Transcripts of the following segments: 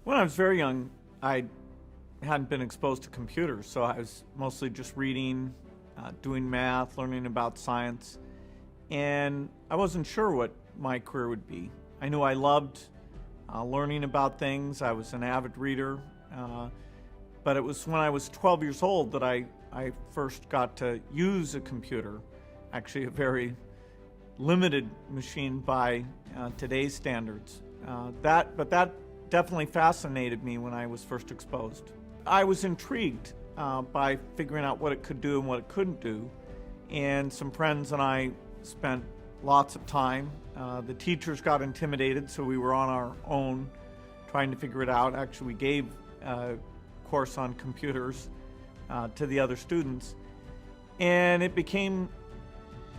When I was very young, I hadn't been exposed to computers, so I was mostly just reading, doing math, learning about science, and I wasn't sure what my career would be. I knew I loved learning about things. I was an avid reader, but it was when I was 12 years old that I first got to use a computer, actually a very limited machine by today's standards. But that definitely fascinated me when I was first exposed. I was intrigued by figuring out what it could do and what it couldn't do, and some friends and I spent lots of time. The teachers got intimidated, so we were on our own trying to figure it out. Actually, we gave a course on computers to the other students, and it became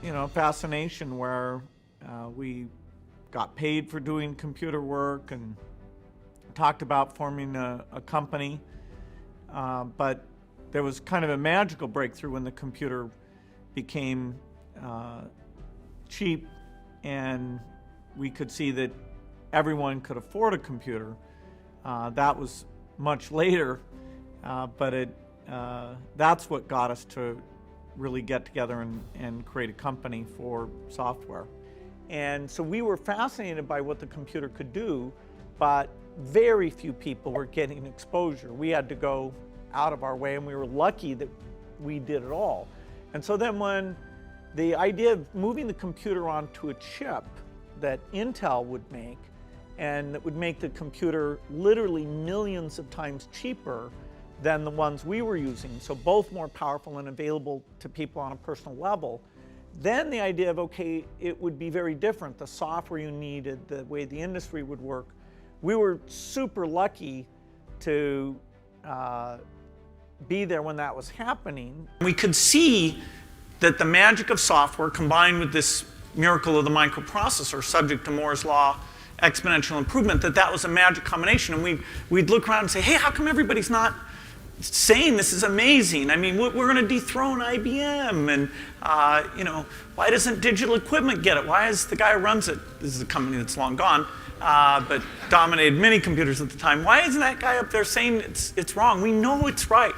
a fascination where we got paid for doing computer work and talked about forming a company, but there was kind of a magical breakthrough when the computer became cheap and we could see that everyone could afford a computer. That was much later, but that's what got us to really get together and create a company for software. And so we were fascinated by what the computer could do, but very few people were getting exposure. We had to go out of our way, and we were lucky that we did it all. And so then when the idea of moving the computer onto a chip that Intel would make, and that would make the computer literally millions of times cheaper than the ones we were using, so both more powerful and available to people on a personal level, then the idea of, okay, it would be very different, the software you needed, the way the industry would work. We were super lucky to be there when that was happening. We could see that the magic of software combined with this miracle of the microprocessor, subject to Moore's law, exponential improvement, that was a magic combination. And we'd look around and say, hey, how come everybody's not saying this is amazing? I mean, we're going to dethrone IBM, and why doesn't Digital Equipment get it? Why is the guy who runs it, this is a company that's long gone, but dominated many computers at the time, why isn't that guy up there saying it's wrong? We know it's right.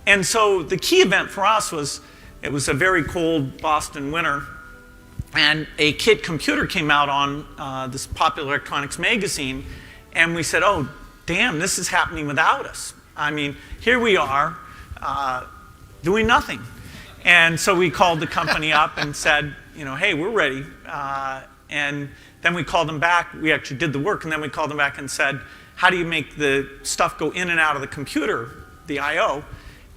And so the key event for us was, it was a very cold Boston winter, and a kit computer came out on this Popular Electronics magazine, and we said, oh, damn, this is happening without us. I mean, here we are doing nothing. And so we called the company up and said, hey, we're ready. And then we called them back. We actually did the work, and then we called them back and said, how do you make the stuff go in and out of the computer, the I/O?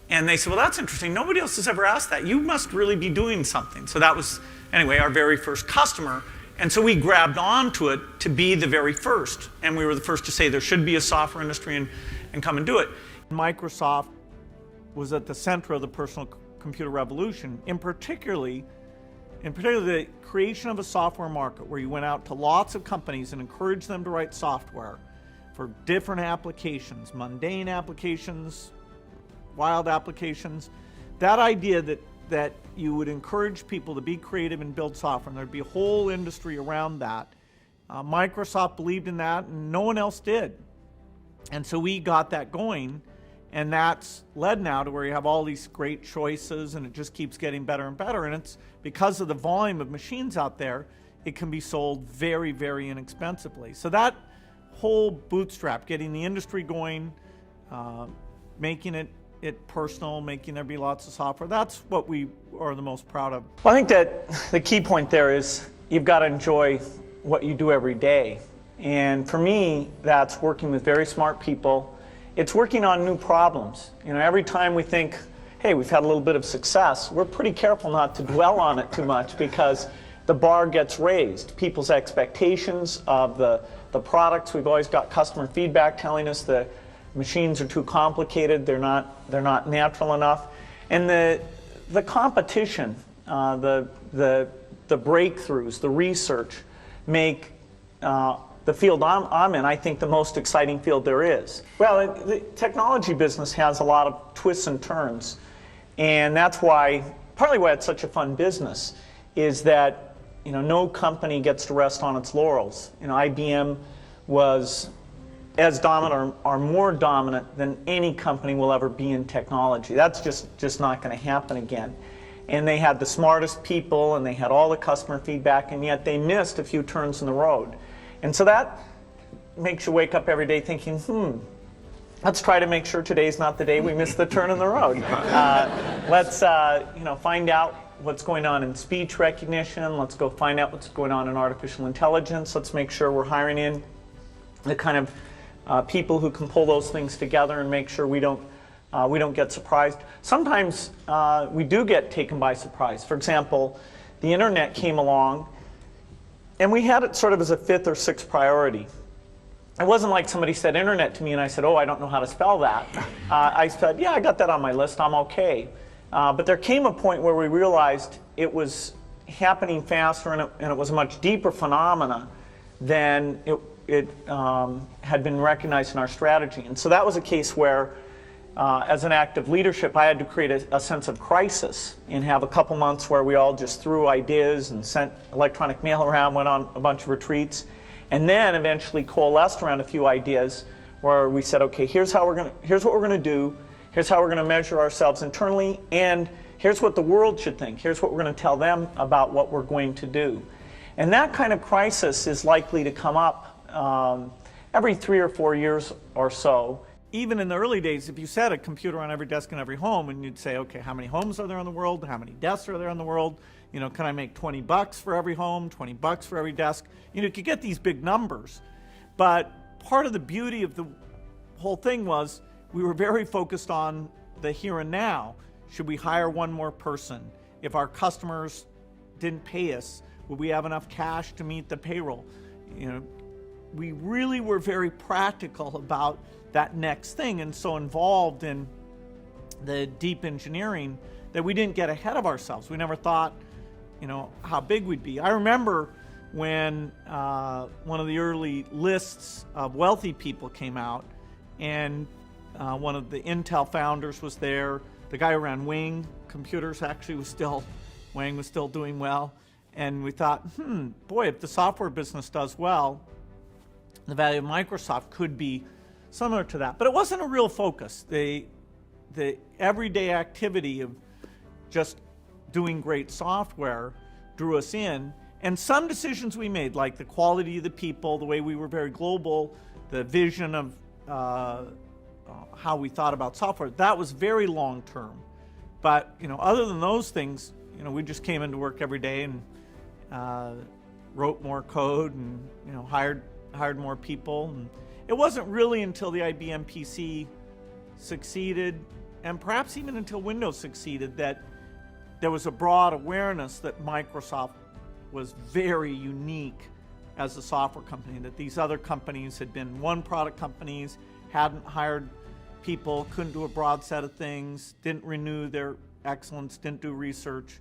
And they said, well, that's interesting. Nobody else has ever asked that. You must really be doing something. So that was, anyway, our very first customer. And so we grabbed onto it to be the very first. And we were the first to say there should be a software industry and come and do it. Microsoft was at the center of the personal computer revolution, in particular the creation of a software market where you went out to lots of companies and encouraged them to write software for different applications, mundane applications, wild applications. That idea that you would encourage people to be creative and build software, and there'd be a whole industry around that. Microsoft believed in that, and no one else did. And so we got that going, and that's led now to where you have all these great choices, and it just keeps getting better and better. And it's because of the volume of machines out there, it can be sold very, very inexpensively. So that whole bootstrap, getting the industry going, making it personal, making there be lots of software, that's what we are the most proud of. Well, I think that the key point there is you've got to enjoy what you do every day. And for me, that's working with very smart people. It's working on new problems. Every time we think, hey, we've had a little bit of success, we're pretty careful not to dwell on it too much because the bar gets raised. People's expectations of the products, we've always got customer feedback telling us the machines are too complicated, they're not natural enough. And the competition, the breakthroughs, the research make the field I'm in, I think, the most exciting field there is. Well, the technology business has a lot of twists and turns, and that's partly why it's such a fun business, is that no company gets to rest on its laurels. IBM was as dominant or more dominant than any company will ever be in technology. That's just not going to happen again. And they had the smartest people, and they had all the customer feedback, and yet they missed a few turns in the road. And so that makes you wake up every day thinking, let's try to make sure today's not the day we miss the turn in the road. Let's find out what's going on in speech recognition. Let's go find out what's going on in artificial intelligence. Let's make sure we're hiring in the kind of people who can pull those things together and make sure we don't get surprised. Sometimes we do get taken by surprise. For example, the internet came along, and we had it sort of as a 5th or 6th priority. It wasn't like somebody said internet to me and I said, oh, I don't know how to spell that. I said, yeah, I got that on my list, I'm okay. But there came a point where we realized it was happening faster, and it was a much deeper phenomena than it had been recognized in our strategy. And so that was a case where, as an act of leadership, I had to create a sense of crisis and have a couple months where we all just threw ideas and sent electronic mail around, went on a bunch of retreats, and then eventually coalesced around a few ideas where we said, okay, here's what we're going to do, here's how we're going to measure ourselves internally, and here's what the world should think, here's what we're going to tell them about what we're going to do. And that kind of crisis is likely to come up every 3 or 4 years or so. Even in the early days, if you set a computer on every desk in every home, and you'd say, okay, how many homes are there in the world? How many desks are there in the world? Can I make $20 for every home, $20 for every desk? You could get these big numbers. But part of the beauty of the whole thing was we were very focused on the here and now. Should we hire one more person? If our customers didn't pay us, would we have enough cash to meet the payroll? We really were very practical about that next thing, and so involved in the deep engineering that we didn't get ahead of ourselves. We never thought, how big we'd be. I remember when one of the early lists of wealthy people came out, and one of the Intel founders was there. The guy who ran Wing Computers actually Wang was still doing well. And we thought, boy, if the software business does well, the value of Microsoft could be similar to that. But it wasn't a real focus. The everyday activity of just doing great software drew us in. And some decisions we made, like the quality of the people, the way we were very global, the vision of how we thought about software, that was very long term. But other than those things, we just came into work every day and wrote more code and hired more people. And it wasn't really until the IBM PC succeeded, and perhaps even until Windows succeeded, that there was a broad awareness that Microsoft was very unique as a software company, that these other companies had been one-product companies, hadn't hired people, couldn't do a broad set of things, didn't renew their excellence, didn't do research.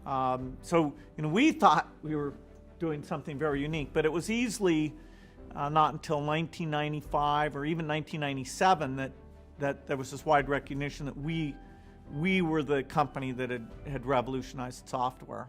So we thought we were doing something very unique, but it was easily not until 1995 or even 1997 that there was this wide recognition that we were the company that had revolutionized software.